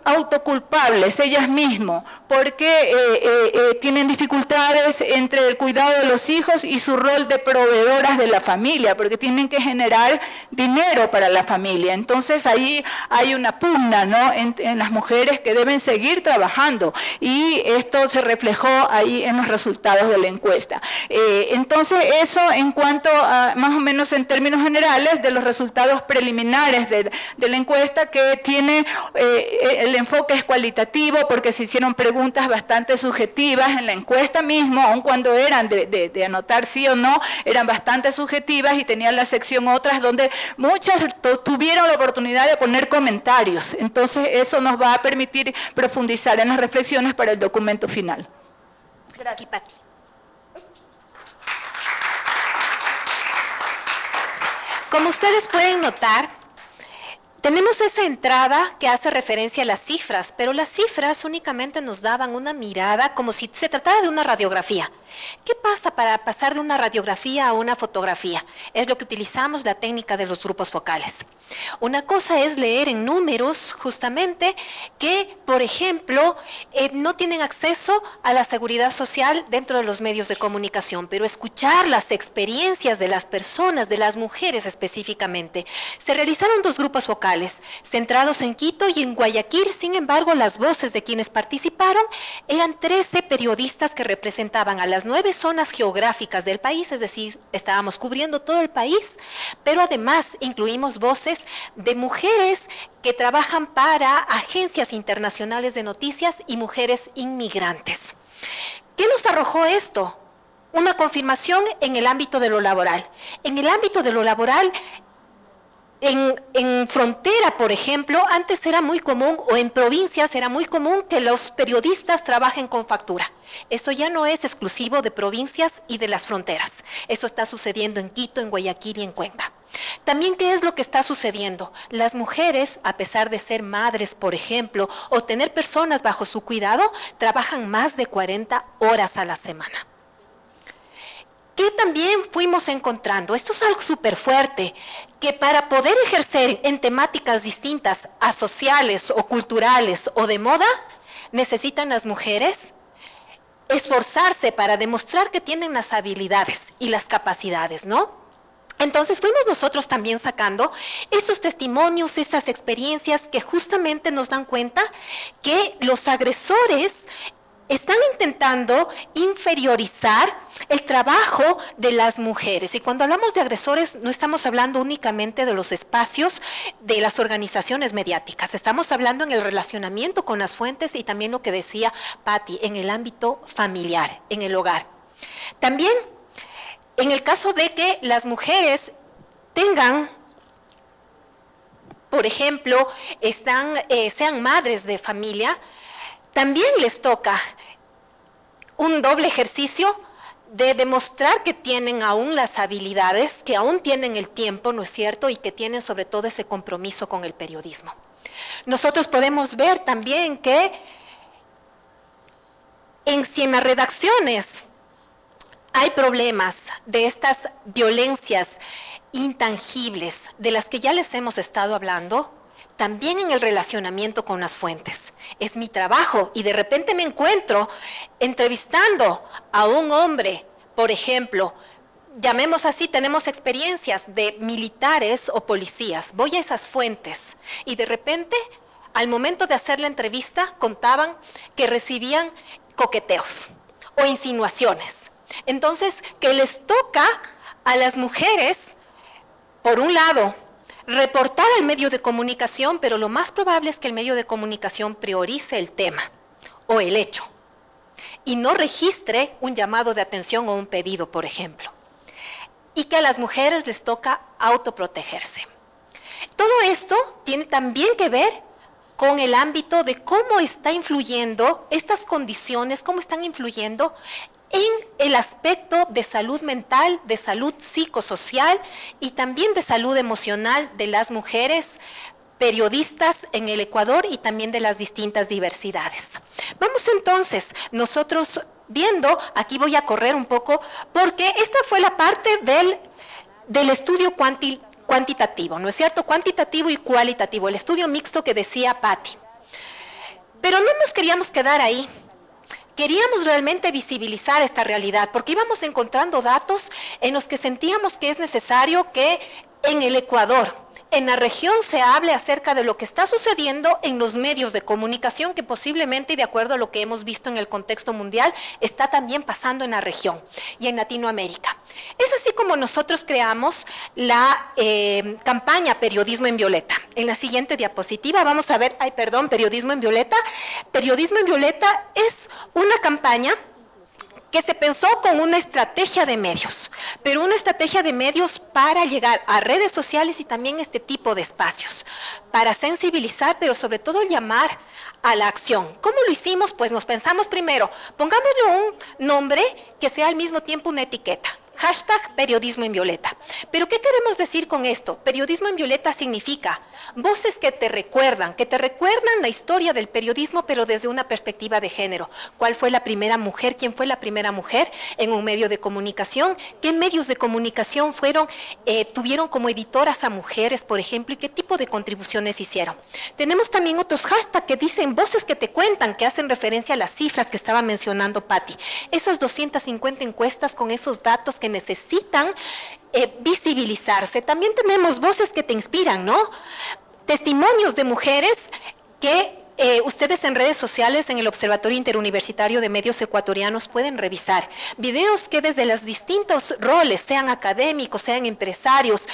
autoculpables ellas mismas porque tienen dificultades entre el cuidado de los hijos y su rol de proveedoras de la familia, porque tienen que generar dinero para la familia. Entonces ahí hay una pugna, ¿no? en las mujeres que deben seguir trabajando y esto se reflejó ahí en los resultados de la encuesta. Entonces eso en cuanto a más o menos en términos generales de los resultados preliminares de la encuesta, que tiene el enfoque es cualitativo porque se hicieron preguntas bastante subjetivas en la encuesta mismo, aun cuando eran de anotar sí o no, eran bastante subjetivas y tenían la sección otras donde muchas tuvieron la oportunidad de poner comentarios. Entonces eso nos va a permitir profundizar en las reflexiones para el documento final. Gracias, Pati. Como ustedes pueden notar, tenemos esa entrada que hace referencia a las cifras, pero las cifras únicamente nos daban una mirada como si se tratara de una radiografía. ¿Qué pasa para pasar de una radiografía a una fotografía? Es lo que utilizamos la técnica de los grupos focales. Una cosa es leer en números justamente que, por ejemplo, no tienen acceso a la seguridad social dentro de los medios de comunicación, pero escuchar las experiencias de las personas, de las mujeres específicamente. Se realizaron 2 grupos focales, centrados en Quito y en Guayaquil. Sin embargo, las voces de quienes participaron eran 13 periodistas que representaban a las 9 zonas geográficas del país, es decir, estábamos cubriendo todo el país, pero además incluimos voces de mujeres que trabajan para agencias internacionales de noticias y mujeres inmigrantes. ¿Qué nos arrojó esto? Una confirmación en el ámbito de lo laboral. En el ámbito de lo laboral, en frontera, por ejemplo, antes era muy común, o en provincias era muy común que los periodistas trabajen con factura. Esto ya no es exclusivo de provincias y de las fronteras. Esto está sucediendo en Quito, en Guayaquil y en Cuenca. También, ¿qué es lo que está sucediendo? Las mujeres, a pesar de ser madres, por ejemplo, o tener personas bajo su cuidado, trabajan más de 40 horas a la semana. ¿Qué también fuimos encontrando? Esto es algo súper fuerte, que para poder ejercer en temáticas distintas, asociales o culturales o de moda, necesitan las mujeres esforzarse para demostrar que tienen las habilidades y las capacidades, ¿no? Entonces fuimos nosotros también sacando esos testimonios, esas experiencias que justamente nos dan cuenta que los agresores están intentando inferiorizar el trabajo de las mujeres. Y cuando hablamos de agresores, no estamos hablando únicamente de los espacios de las organizaciones mediáticas, estamos hablando en el relacionamiento con las fuentes y también lo que decía Patti, en el ámbito familiar, en el hogar. También, en el caso de que las mujeres tengan, por ejemplo, sean madres de familia, también les toca un doble ejercicio de demostrar que tienen aún las habilidades, que aún tienen el tiempo, ¿no es cierto?, y que tienen sobre todo ese compromiso con el periodismo. Nosotros podemos ver también que si en las redacciones hay problemas de estas violencias intangibles de las que ya les hemos estado hablando, también en el relacionamiento con las fuentes. Es mi trabajo y de repente me encuentro entrevistando a un hombre, por ejemplo, llamemos así, tenemos experiencias de militares o policías, voy a esas fuentes y de repente al momento de hacer la entrevista contaban que recibían coqueteos o insinuaciones. Entonces, que les toca a las mujeres, por un lado, reportar al medio de comunicación, pero lo más probable es que el medio de comunicación priorice el tema o el hecho y no registre un llamado de atención o un pedido, por ejemplo. Y que a las mujeres les toca autoprotegerse. Todo esto tiene también que ver con el ámbito de cómo está influyendo estas condiciones, cómo están influyendo en el aspecto de salud mental, de salud psicosocial y también de salud emocional de las mujeres periodistas en el Ecuador y también de las distintas diversidades. Vamos entonces nosotros viendo, aquí voy a correr un poco, porque esta fue la parte del estudio cuantitativo, ¿no es cierto? Cuantitativo y cualitativo, el estudio mixto que decía Patti. Pero no nos queríamos quedar ahí. Queríamos realmente visibilizar esta realidad porque íbamos encontrando datos en los que sentíamos que es necesario que en el Ecuador, en la región, se hable acerca de lo que está sucediendo en los medios de comunicación que posiblemente, y de acuerdo a lo que hemos visto en el contexto mundial, está también pasando en la región y en Latinoamérica. Es así como nosotros creamos la campaña Periodismo en Violeta. En la siguiente diapositiva vamos a ver, Periodismo en Violeta. Periodismo en Violeta es una campaña que se pensó con una estrategia de medios, pero una estrategia de medios para llegar a redes sociales y también este tipo de espacios, para sensibilizar, pero sobre todo llamar a la acción. ¿Cómo lo hicimos? Pues nos pensamos primero, pongámosle un nombre que sea al mismo tiempo una etiqueta. Hashtag Periodismo en Violeta. ¿Pero qué queremos decir con esto? Periodismo en Violeta significa voces que te recuerdan la historia del periodismo, pero desde una perspectiva de género. ¿Cuál fue la primera mujer? ¿Quién fue la primera mujer en un medio de comunicación? ¿Qué medios de comunicación tuvieron como editoras a mujeres, por ejemplo? ¿Y qué tipo de contribuciones hicieron? Tenemos también otros hashtags que dicen voces que te cuentan, que hacen referencia a las cifras que estaba mencionando Patti. Esas 250 encuestas con esos datos que necesitan visibilizarse. También tenemos voces que te inspiran, ¿no? Testimonios de mujeres que ustedes en redes sociales, en el Observatorio Interuniversitario de Medios Ecuatorianos pueden revisar. Videos que desde los distintos roles, sean académicos, sean empresarios,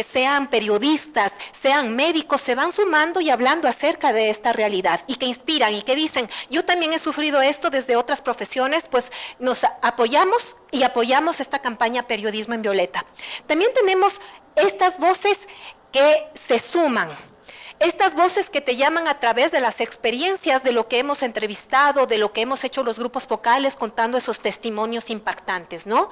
sean periodistas, sean médicos, se van sumando y hablando acerca de esta realidad y que inspiran y que dicen, yo también he sufrido esto desde otras profesiones, pues nos apoyamos y apoyamos esta campaña Periodismo en Violeta. También tenemos estas voces que se suman. Estas voces que te llaman a través de las experiencias de lo que hemos entrevistado, de lo que hemos hecho los grupos focales, contando esos testimonios impactantes, ¿no?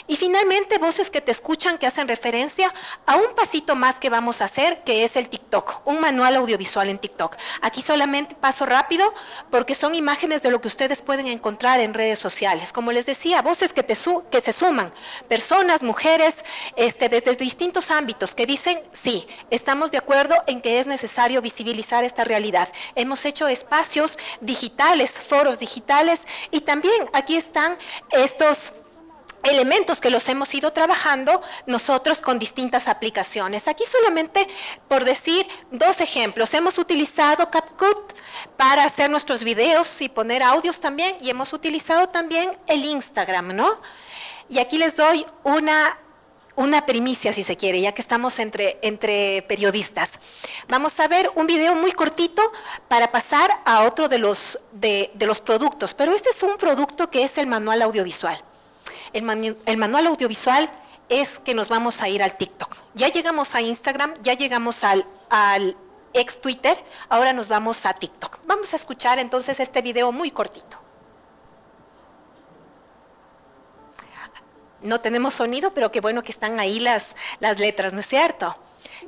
Y finalmente, voces que te escuchan, que hacen referencia a un pasito más que vamos a hacer, que es el TikTok, un manual audiovisual en TikTok. Aquí solamente paso rápido, porque son imágenes de lo que ustedes pueden encontrar en redes sociales. Como les decía, voces que se suman, personas, mujeres, desde distintos ámbitos, que dicen, sí, estamos de acuerdo en que es necesario visibilizar esta realidad. Hemos hecho espacios digitales, foros digitales y también aquí están estos elementos que los hemos ido trabajando nosotros con distintas aplicaciones. Aquí solamente por decir 2 ejemplos. Hemos utilizado CapCut para hacer nuestros videos y poner audios también, y hemos utilizado también el Instagram, ¿no? Y aquí les doy una primicia, si se quiere, ya que estamos entre periodistas. Vamos a ver un video muy cortito para pasar a otro de los productos, pero este es un producto que es el manual audiovisual. El manual audiovisual es que nos vamos a ir al TikTok. Ya llegamos a Instagram, ya llegamos al ex Twitter, ahora nos vamos a TikTok. Vamos a escuchar entonces este video muy cortito. No tenemos sonido, pero qué bueno que están ahí las letras, ¿no es cierto?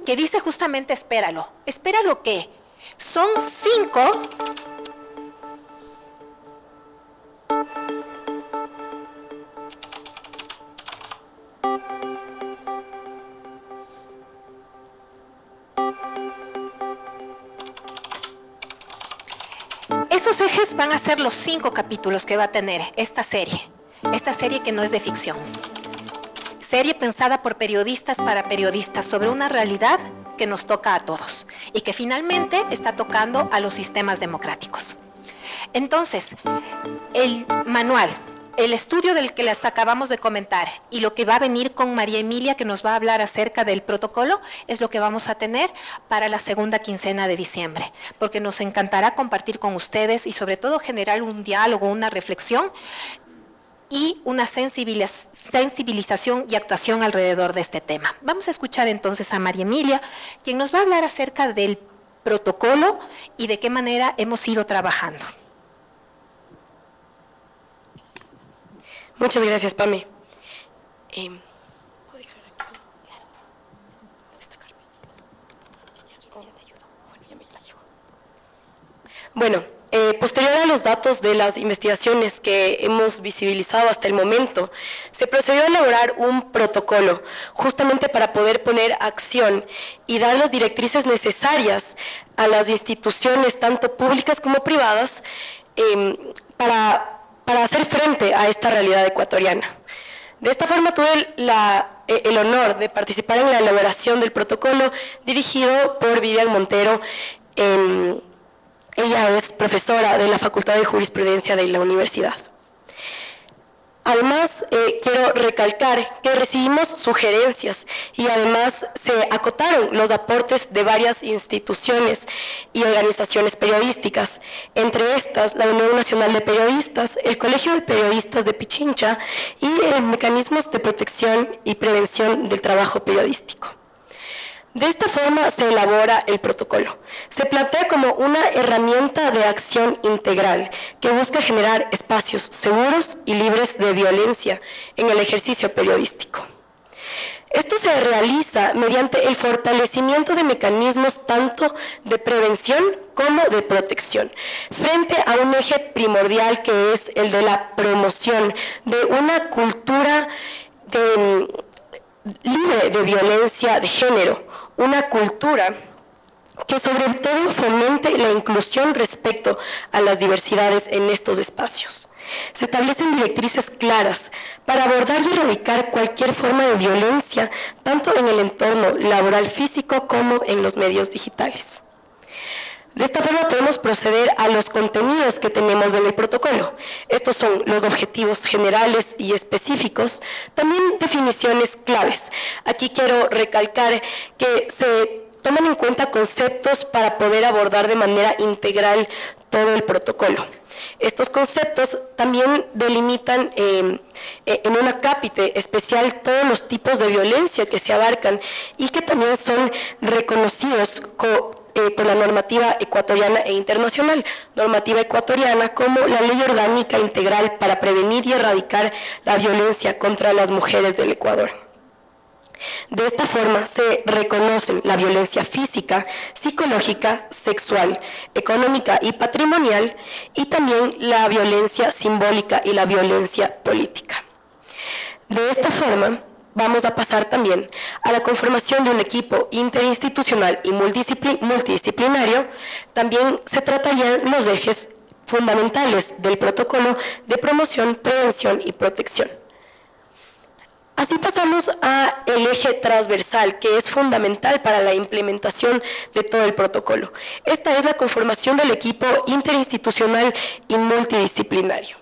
Que dice justamente espéralo. ¿Espéralo qué? Son 5... Esos ejes van a ser los 5 capítulos que va a tener esta serie que no es de ficción. Serie pensada por periodistas para periodistas sobre una realidad que nos toca a todos y que finalmente está tocando a los sistemas democráticos. Entonces, el manual, el estudio del que les acabamos de comentar y lo que va a venir con María Emilia, que nos va a hablar acerca del protocolo, es lo que vamos a tener para la segunda quincena de diciembre, porque nos encantará compartir con ustedes y sobre todo generar un diálogo, una reflexión y una sensibilización y actuación alrededor de este tema. Vamos a escuchar entonces a María Emilia, quien nos va a hablar acerca del protocolo y de qué manera hemos ido trabajando. Muchas gracias, Pame. ¿Puedo dejar aquí? Esta carpetita. Bueno, ya me la llevo. Bueno, posterior a los datos de las investigaciones que hemos visibilizado hasta el momento, se procedió a elaborar un protocolo justamente para poder poner acción y dar las directrices necesarias a las instituciones, tanto públicas como privadas, para hacer frente a esta realidad ecuatoriana. De esta forma tuve el honor de participar en la elaboración del protocolo dirigido por Vivian Montero. Ella es profesora de la Facultad de Jurisprudencia de la universidad. Además, quiero recalcar que recibimos sugerencias y además se acotaron los aportes de varias instituciones y organizaciones periodísticas, entre estas la Unión Nacional de Periodistas, el Colegio de Periodistas de Pichincha y Mecanismos de Protección y Prevención del Trabajo Periodístico. De esta forma se elabora el protocolo. Se plantea como una herramienta de acción integral que busca generar espacios seguros y libres de violencia en el ejercicio periodístico. Esto se realiza mediante el fortalecimiento de mecanismos tanto de prevención como de protección, frente a un eje primordial que es el de la promoción de una cultura libre de violencia de género, una cultura que sobre todo fomente la inclusión respecto a las diversidades en estos espacios. Se establecen directrices claras para abordar y erradicar cualquier forma de violencia, tanto en el entorno laboral físico como en los medios digitales. De esta forma podemos proceder a los contenidos que tenemos en el protocolo. Estos son los objetivos generales y específicos, también definiciones claves. Aquí quiero recalcar que se toman en cuenta conceptos para poder abordar de manera integral todo el protocolo. Estos conceptos también delimitan en un acápite especial todos los tipos de violencia que se abarcan y que también son reconocidos por la normativa ecuatoriana e internacional. Normativa ecuatoriana como la Ley Orgánica Integral para prevenir y erradicar la violencia contra las mujeres del Ecuador. De esta forma se reconocen la violencia física, psicológica, sexual, económica y patrimonial, y también la violencia simbólica y la violencia política. De esta forma, vamos a pasar también a la conformación de un equipo interinstitucional y multidisciplinario. También se tratarían los ejes fundamentales del protocolo de promoción, prevención y protección. Así pasamos al eje transversal, que es fundamental para la implementación de todo el protocolo. Esta es la conformación del equipo interinstitucional y multidisciplinario.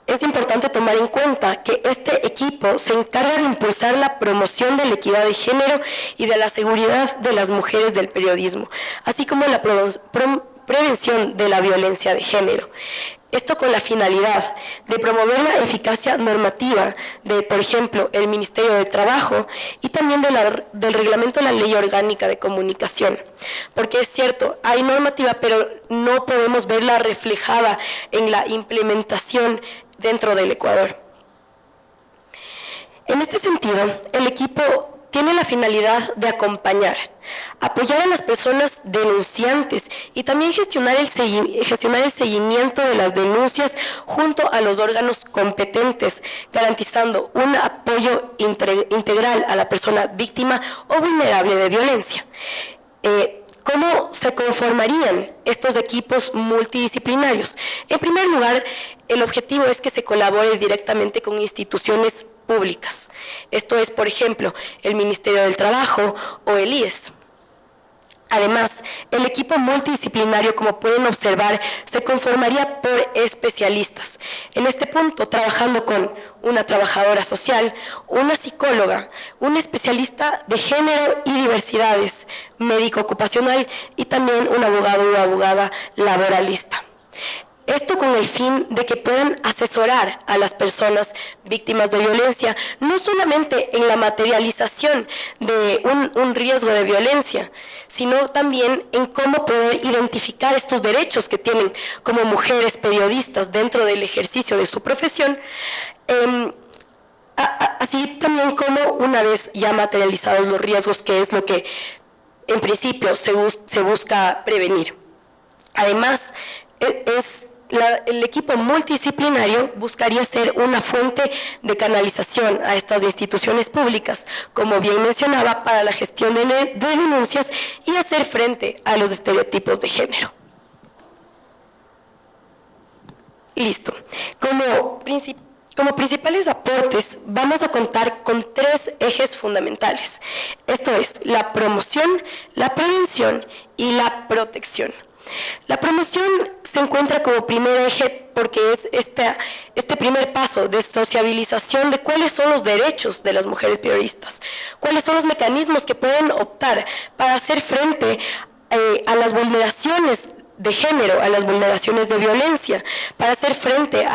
Es importante tomar en cuenta que este equipo se encarga de impulsar la promoción de la equidad de género y de la seguridad de las mujeres del periodismo, así como la prevención de la violencia de género. Esto con la finalidad de promover la eficacia normativa de, por ejemplo, el Ministerio de Trabajo y también del reglamento de la Ley Orgánica de Comunicación. Porque es cierto, hay normativa, pero no podemos verla reflejada en la implementación dentro del Ecuador. En este sentido, el equipo tiene la finalidad de acompañar, apoyar a las personas denunciantes y también gestionar el seguimiento de las denuncias junto a los órganos competentes, garantizando un apoyo integral a la persona víctima o vulnerable de violencia. ¿Cómo se conformarían estos equipos multidisciplinarios? En primer lugar, el objetivo es que se colabore directamente con instituciones públicas. Esto es, por ejemplo, el Ministerio del Trabajo o el IES. Además, el equipo multidisciplinario, como pueden observar, se conformaría por especialistas. En este punto, trabajando con una trabajadora social, una psicóloga, un especialista de género y diversidades, médico ocupacional y también un abogado o abogada laboralista. Esto con el fin de que puedan asesorar a las personas víctimas de violencia, no solamente en la materialización de un riesgo de violencia, sino también en cómo poder identificar estos derechos que tienen como mujeres periodistas dentro del ejercicio de su profesión, así también como una vez ya materializados los riesgos, que es lo que en principio se busca prevenir. Además, el equipo multidisciplinario buscaría ser una fuente de canalización a estas instituciones públicas, como bien mencionaba, para la gestión de denuncias y hacer frente a los estereotipos de género. Listo. Como principales aportes, vamos a contar con 3 ejes fundamentales. Esto es la promoción, la prevención y la protección. La promoción se encuentra como primer eje porque es este primer paso de sociabilización de cuáles son los derechos de las mujeres periodistas, cuáles son los mecanismos que pueden optar para hacer frente a las vulneraciones de género, a las vulneraciones de violencia, para hacer frente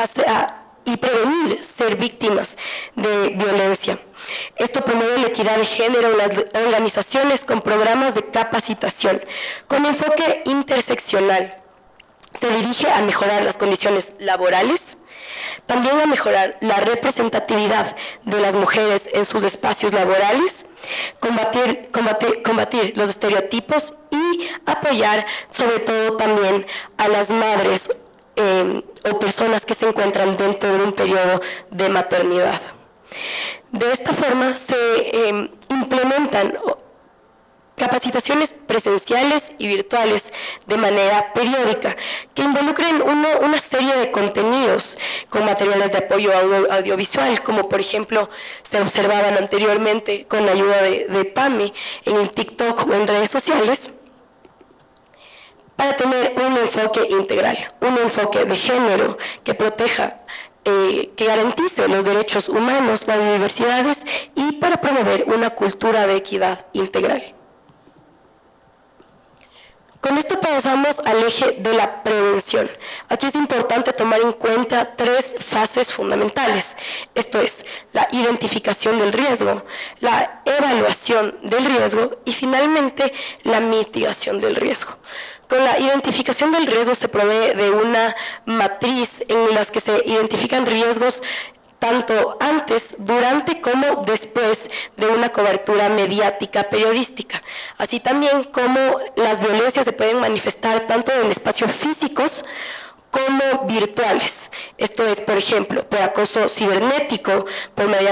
y prevenir ser víctimas de violencia. Esto promueve la equidad de género en las organizaciones con programas de capacitación, con enfoque interseccional. Se dirige a mejorar las condiciones laborales, también a mejorar la representatividad de las mujeres en sus espacios laborales, combatir los estereotipos y apoyar sobre todo también a las madres o personas que se encuentran dentro de un periodo de maternidad. De esta forma se implementan capacitaciones presenciales y virtuales de manera periódica que involucren una serie de contenidos con materiales de apoyo audiovisual, como por ejemplo se observaban anteriormente con la ayuda de PAMI en el TikTok o en redes sociales, para tener un enfoque integral, un enfoque de género que proteja, que garantice los derechos humanos, las diversidades y para promover una cultura de equidad integral. Con esto pasamos al eje de la prevención. Aquí es importante tomar en cuenta 3 fases fundamentales. Esto es la identificación del riesgo, la evaluación del riesgo y finalmente la mitigación del riesgo. Con la identificación del riesgo se provee de una matriz en la que se identifican riesgos tanto antes, durante como después de una cobertura mediática periodística. Así también como las violencias se pueden manifestar tanto en espacios físicos como virtuales. Esto es, por ejemplo, por acoso cibernético,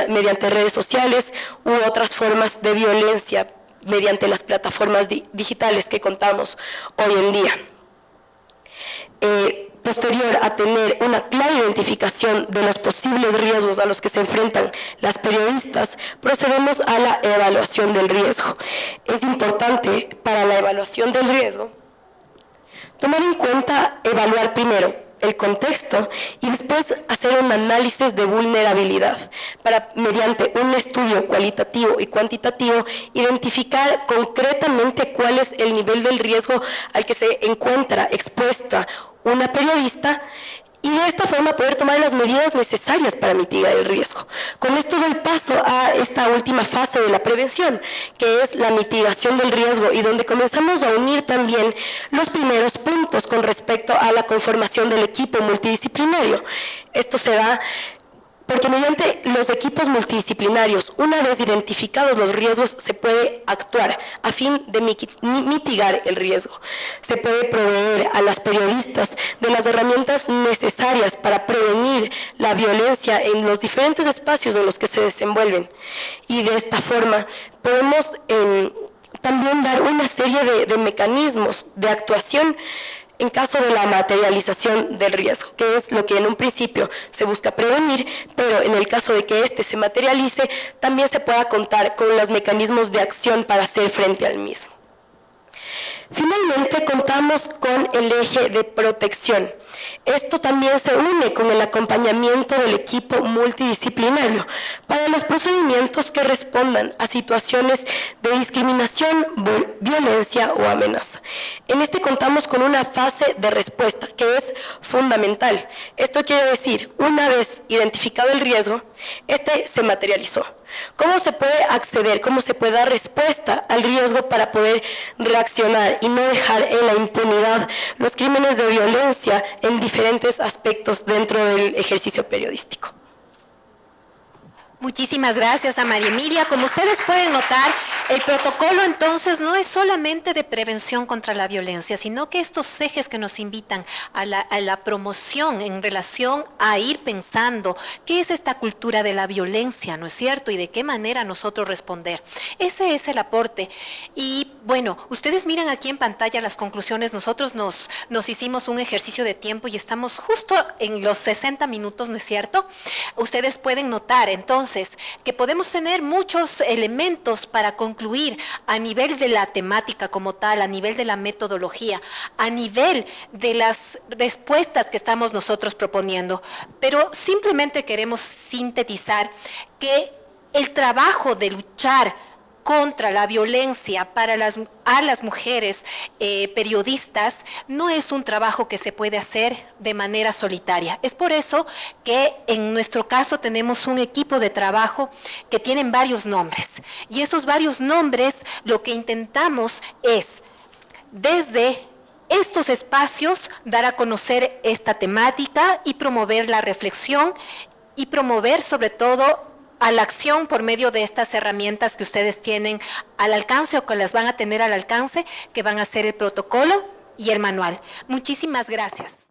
mediante redes sociales u otras formas de violencia mediante las plataformas digitales que contamos hoy en día. posterior a tener una clara identificación de los posibles riesgos a los que se enfrentan las periodistas, procedemos a la evaluación del riesgo. Es importante para la evaluación del riesgo tomar en cuenta, evaluar primero el contexto y después hacer un análisis de vulnerabilidad para, mediante un estudio cualitativo y cuantitativo, identificar concretamente cuál es el nivel del riesgo al que se encuentra expuesta una periodista y de esta forma poder tomar las medidas necesarias para mitigar el riesgo. Con esto doy paso a esta última fase de la prevención, que es la mitigación del riesgo y donde comenzamos a unir también los primeros puntos con respecto a la conformación del equipo multidisciplinario. Esto se da porque mediante los equipos multidisciplinarios, una vez identificados los riesgos, se puede actuar a fin de mitigar el riesgo. Se puede proveer a las periodistas de las herramientas necesarias para prevenir la violencia en los diferentes espacios en los que se desenvuelven. Y de esta forma podemos también dar una serie de mecanismos de actuación en caso de la materialización del riesgo, que es lo que en un principio se busca prevenir, pero en el caso de que éste se materialice, también se pueda contar con los mecanismos de acción para hacer frente al mismo. Finalmente, contamos con el eje de protección. Esto también se une con el acompañamiento del equipo multidisciplinario para los procedimientos que respondan a situaciones de discriminación, violencia o amenaza. En este contamos con una fase de respuesta que es fundamental. Esto quiere decir, una vez identificado el riesgo, este se materializó. ¿Cómo se puede acceder, cómo se puede dar respuesta al riesgo para poder reaccionar y no dejar en la impunidad los crímenes de violencia en diferentes aspectos dentro del ejercicio periodístico? Muchísimas gracias a María Emilia. Como ustedes pueden notar, el protocolo entonces no es solamente de prevención contra la violencia, sino que estos ejes que nos invitan a la promoción en relación a ir pensando qué es esta cultura de la violencia, ¿no es cierto? Y de qué manera nosotros responder. Ese es el aporte. Y bueno, ustedes miran aquí en pantalla las conclusiones. Nosotros nos hicimos un ejercicio de tiempo y estamos justo en los 60 minutos, ¿no es cierto? Ustedes pueden notar entonces que podemos tener muchos elementos para concluir a nivel de la temática como tal, a nivel de la metodología, a nivel de las respuestas que estamos nosotros proponiendo, pero simplemente queremos sintetizar que el trabajo de luchar contra la violencia a las mujeres periodistas no es un trabajo que se puede hacer de manera solitaria. Es por eso que en nuestro caso tenemos un equipo de trabajo que tienen varios nombres. Y esos varios nombres lo que intentamos es, desde estos espacios, dar a conocer esta temática y promover la reflexión y promover sobre todo a la acción por medio de estas herramientas que ustedes tienen al alcance o que las van a tener al alcance, que van a ser el protocolo y el manual. Muchísimas gracias.